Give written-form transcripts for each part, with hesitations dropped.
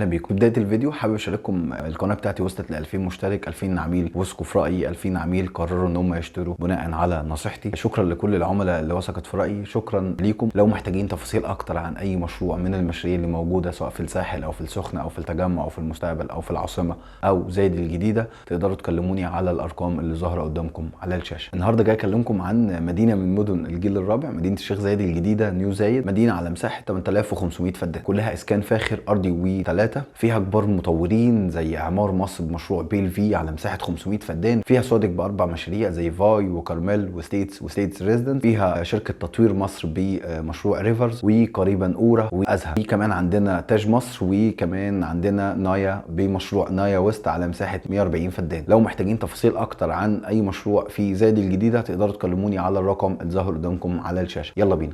اهلا بيكم. في بدايه الفيديو حابب اشارككم القناه بتاعتي وصلت ل 2000 مشترك، 2000 عميل وثقوا في رايي، 2000 عميل قرروا ان هم يشتروا بناء على نصيحتي. شكرا لكل العملاء اللي وثقت في رايي، شكرا ليكم. لو محتاجين تفاصيل اكتر عن اي مشروع من المشاريع اللي موجوده سواء في الساحل او في السخنه او في التجمع او في المستقبل او في العاصمه او زايد الجديده، تقدروا تكلموني على الارقام اللي ظاهره قدامكم على الشاشه. النهارده جاي اكلمكم عن مدينه من مدن الجيل الرابع، مدينه الشيخ زايد الجديده، نيو زايد. مدينه على مساحه 8500 فدان، كلها اسكان فاخر ارضي وثلاثه، فيها كبار مطورين زي اعمار مصر بمشروع بيل في على مساحه 500 فدان، فيها صادق باربع مشاريع زي فاي وكارميل وستيتس ريزيدنت، فيها شركه تطوير مصر بمشروع ريفرز وقريبا اورا وازهر. في كمان عندنا تاج مصر، وكمان عندنا نايا بمشروع نايا ويست على مساحه 140 فدان. لو محتاجين تفاصيل اكتر عن اي مشروع في زايد الجديده تقدروا تكلموني على الرقم اللي ظاهر قدامكم على الشاشه. يلا بينا.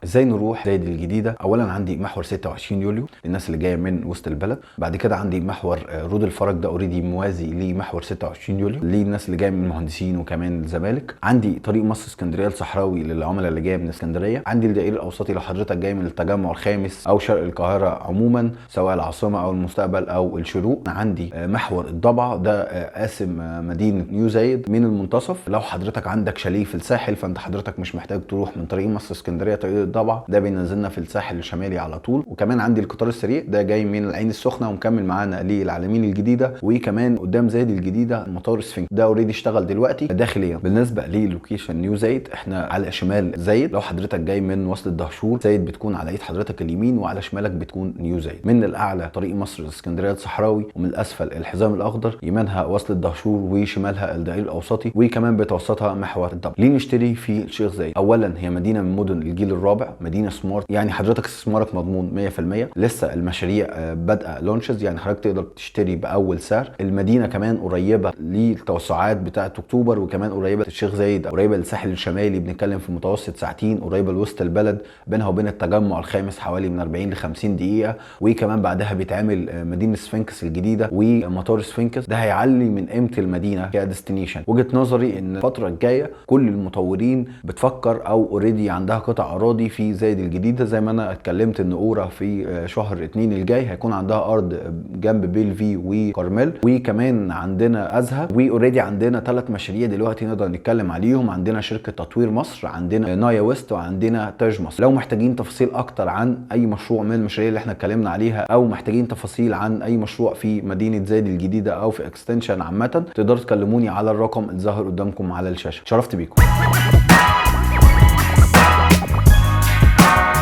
ازاي نروح زايد الجديده؟ اولا عندي محور 26 يوليو للناس اللي جايه من وسط البلد، بعد كده عندي محور رود الفرج ده اوريدي موازي لمحور 26 يوليو للناس اللي جايه من المهندسين وكمان الزمالك. عندي طريق مصر اسكندريه الصحراوي للعملاء اللي جايه من اسكندريه. عندي الدائري الاوسطي لو حضرتك جاي من التجمع الخامس او شرق القاهره عموما سواء العاصمه او المستقبل او الشروق. عندي محور الضبعه ده قاسم مدينه نيو زايد من المنتصف. لو حضرتك عندك شاليه في الساحل فانت حضرتك مش محتاج تروح من طريق مصر اسكندريه، طريق الضبعه ده بينزلنا في الساحل الشمالي على طول. وكمان عندي القطار السريع ده جاي من العين السخنه ومكمل معانا للعلمين الجديده، وكمان قدام زايد الجديده مطار سفنكس ده اوريدي اشتغل دلوقتي داخليا. بالنسبه للوكيشن نيو زايد احنا على شمال زايد. لو حضرتك جاي من وصل الدهشور زايد بتكون على ايد حضرتك اليمين، وعلى شمالك بتكون نيو زايد. من الاعلى طريق مصر الاسكندريه الصحراوي، ومن الاسفل الحزام الاخضر، يمينها وصل الدهشور وشمالها الدائري الاوسطي، وكمان بتوسطها محور الضبع. ليه نشتري في الشيخ زايد؟ اولا هي مدينه من مدن الجيل الرابع، مدينه سمارت، يعني حضرتك استثمارك مضمون 100%. لسه المشاريع بادئه لونشز، يعني حضرتك تقدر تشتري باول سعر. المدينه كمان قريبه للتوسعات بتاعه اكتوبر، وكمان قريبه للشيخ زايد، قريبه للساحل الشمالي، بنتكلم في متوسط ساعتين، قريبه لوسط البلد، بينها وبين التجمع الخامس حوالي من 40 ل 50 دقيقه. وكمان بعدها بيتعمل مدينه سفنكس الجديده ومطار سفنكس، ده هيعلي من قيمه المدينه كديستنيشن. وجهه نظري ان الفتره الجايه كل المطورين بتفكر او اوريدي عندها قطع اراضي في زايد الجديده، زي ما انا اتكلمت ان اورا في شهر 2 الجاي هيكون عندها ارض جنب بيل في وكارميل، وكمان عندنا ازهر، واوريدي عندنا 3 مشاريع دلوقتي نقدر نتكلم عليهم. عندنا شركه تطوير مصر، عندنا نايا ويست، وعندنا تاج مصر. لو محتاجين تفاصيل اكتر عن اي مشروع من المشاريع اللي احنا اتكلمنا عليها، او محتاجين تفاصيل عن اي مشروع في مدينه زايد الجديده او في اكستنشن عامه، تقدروا تكلموني على الرقم اللي ظاهر قدامكم على الشاشه. شرفت بيكم.